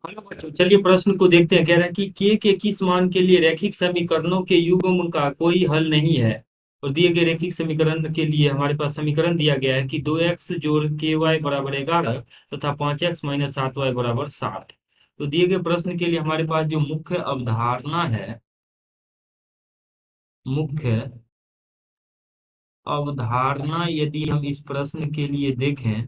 Hello बच्चों, चलिए प्रश्न को देखते हैं। कह रहा है कि के किस मान के लिए रैखिक समीकरणों के युग्म का कोई हल नहीं है। और दिए गए रैखिक समीकरण के लिए हमारे पास समीकरण दिया गया है कि 2x जोड़ के वाई बराबर 11 तथा 5x-7y बराबर 7। तो दिए गए प्रश्न के लिए हमारे पास जो मुख्य अवधारणा है, मुख्य अवधारणा यदि हम इस प्रश्न के लिए देखें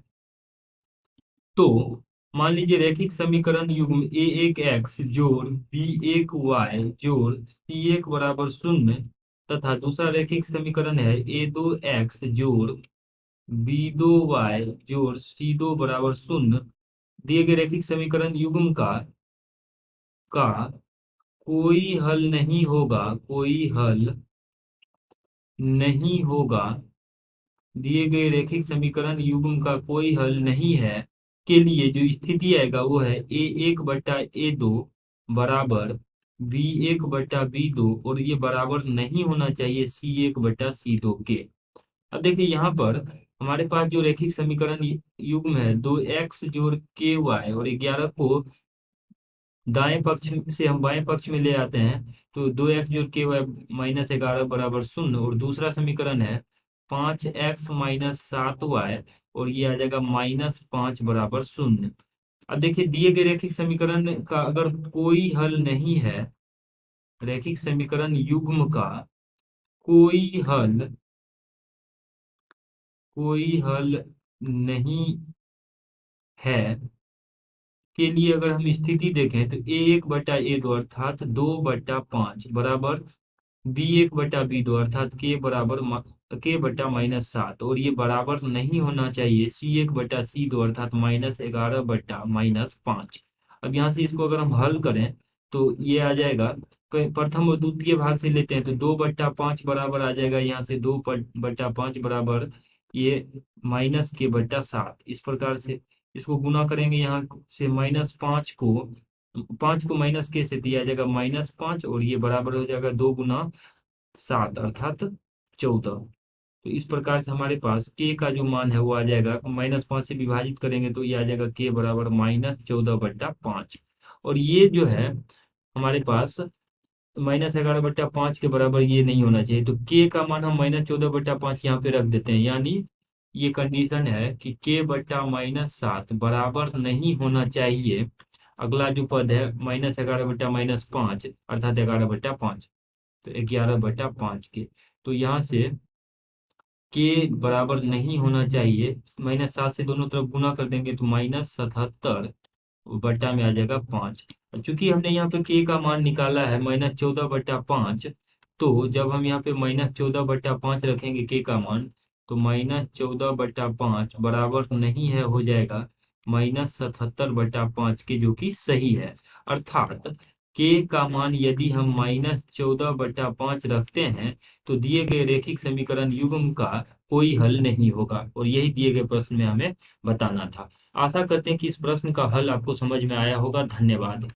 तो मान लीजिए रैखिक समीकरण युग्म ए एक एक्स जोड़ बी एक वाई जोड़ सी एक बराबर शून्य तथा दूसरा रैखिक समीकरण है ए दो एक्स जोड़ बी दो वाई जोड़ सी दो बराबर शून्य। दिए गए रैखिक समीकरण युग्म का कोई हल नहीं होगा, कोई हल नहीं होगा। दिए गए रैखिक समीकरण युग्म का कोई हल नहीं है के लिए जो स्थिति आएगा वो है ए एक बट्टा ए दो बराबर बी एक बट्टा बी दो, और ये बराबर नहीं होना चाहिए सी एक बट्टा सी दो के। अब देखिए यहाँ पर हमारे पास जो रैखिक समीकरण युग्म है 2x जोड़ के वाई और 11 को दाएं पक्ष से हम बाएं पक्ष में ले आते हैं तो 2x जोड़ के वाई -11 बराबर शून्य, और दूसरा समीकरण है 5x-7y और ये आ जाएगा -5 बराबर शून्य। अब देखिए दिए गए रैखिक समीकरण का अगर कोई हल नहीं है, रैखिक समीकरण युग्म का कोई हल कोई हल नहीं है के लिए अगर हम स्थिति देखें तो ए एक बटा ए दो अर्थात 2/5 बराबर बी एक बटा बी दो अर्थात के बटा -7, और ये बराबर नहीं होना चाहिए सी एक बटा सी दो अर्थात -11 बटा -5। अब यहाँ से इसको अगर हम हल करें तो ये आ जाएगा, प्रथम और द्वितीय भाग से लेते हैं तो 2/5 बराबर आ जाएगा, यहाँ से 2/5 बराबर ये -के/7। इस प्रकार से इसको गुना करेंगे, यहाँ से पाँच को माइनस के से दिया जाएगा -5, और ये बराबर हो जाएगा 2 गुना 7 अर्थात 14। तो इस प्रकार से हमारे पास के का जो मान है वो आ जाएगा, -5 से विभाजित करेंगे तो ये आ जाएगा के बराबर -14/5। और ये जो है हमारे पास -11/5 के बराबर ये नहीं होना चाहिए, तो के का मान हम -14/5 यहाँ पे रख देते हैं, यानी ये कंडीशन है कि के/-7 बराबर नहीं होना चाहिए। अगला जो पद है -11/-5 अर्थात 11/5, तो 11/5 के, तो यहाँ से के बराबर नहीं होना चाहिए। -7 से दोनों तरफ गुना कर देंगे तो -77 बट्टा में आ जाएगा 5। चूंकि हमने यहाँ पे के का मान निकाला है -14/5, तो जब हम यहाँ पे -14/5 रखेंगे के का मान, तो -14/5 बराबर नहीं है, हो जाएगा -77/5 के, जो कि सही है। अर्थात के का मान यदि हम -14/5 रखते हैं तो दिए गए रैखिक समीकरण युग्म का कोई हल नहीं होगा, और यही दिए गए प्रश्न में हमें बताना था। आशा करते हैं कि इस प्रश्न का हल आपको समझ में आया होगा। धन्यवाद।